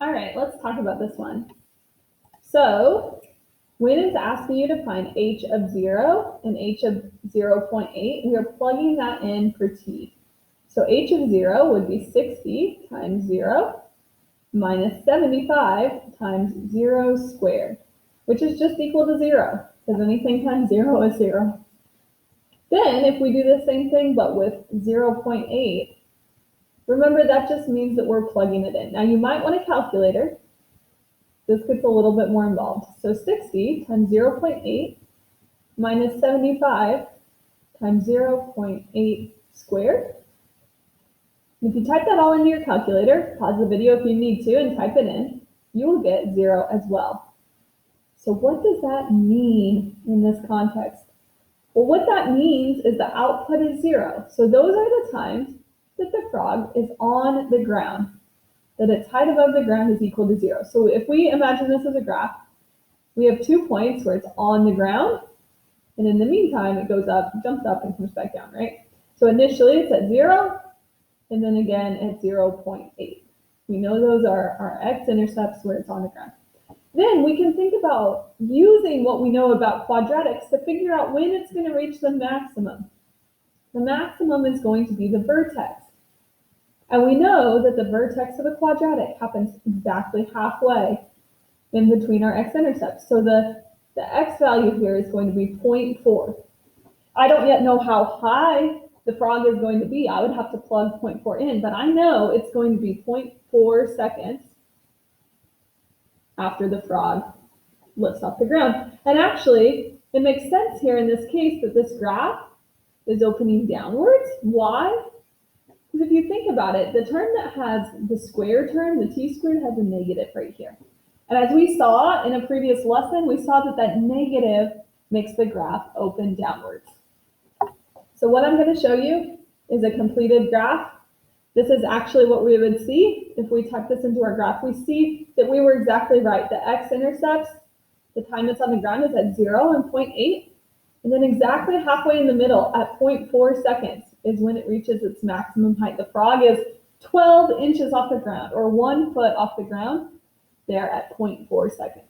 All right, let's talk about this one. So when it's asking you to find h of 0 and h of 0.8, we are plugging that in for t. So h of 0 would be 60 times 0 minus 75 times 0 squared, which is just equal to 0, because anything times 0 is 0. Then if we do the same thing but with 0.8, remember that just means that we're plugging it in. Now you might want a calculator. This gets a little bit more involved. So 60 times 0.8 minus 75 times 0.8 squared. If you type that all into your calculator, pause the video if you need to and type it in, you will get 0 as well. So what does that mean in this context? Well, what that means is the output is 0. So those are the times that the frog is on the ground, that its height above the ground is equal to 0. So if we imagine this as a graph, we have 2 points where it's on the ground, and in the meantime, it goes up, jumps up, and comes back down, right? So initially it's at 0, and then again at 0.8. We know those are our x-intercepts where it's on the ground. Then we can think about using what we know about quadratics to figure out when it's going to reach the maximum. The maximum is going to be the vertex. And we know that the vertex of a quadratic happens exactly halfway in between our x-intercepts. So the x value here is going to be 0.4. I don't yet know how high the frog is going to be. I would have to plug 0.4 in, but I know it's going to be 0.4 seconds after the frog lifts off the ground. And actually, it makes sense here in this case that this graph is opening downwards. Why? Because if you think about it, the term that has the square term, the t squared, has a negative right here. And as we saw in a previous lesson, we saw that that negative makes the graph open downwards. So what I'm going to show you is a completed graph. This is actually what we would see if we type this into our graph. We see that we were exactly right. The x-intercepts, the time it's on the ground, is at 0 and 0.8. And then exactly halfway in the middle at 0.4 seconds is when it reaches its maximum height. The frog is 12 inches off the ground, or 1 foot off the ground, there at 0.4 seconds.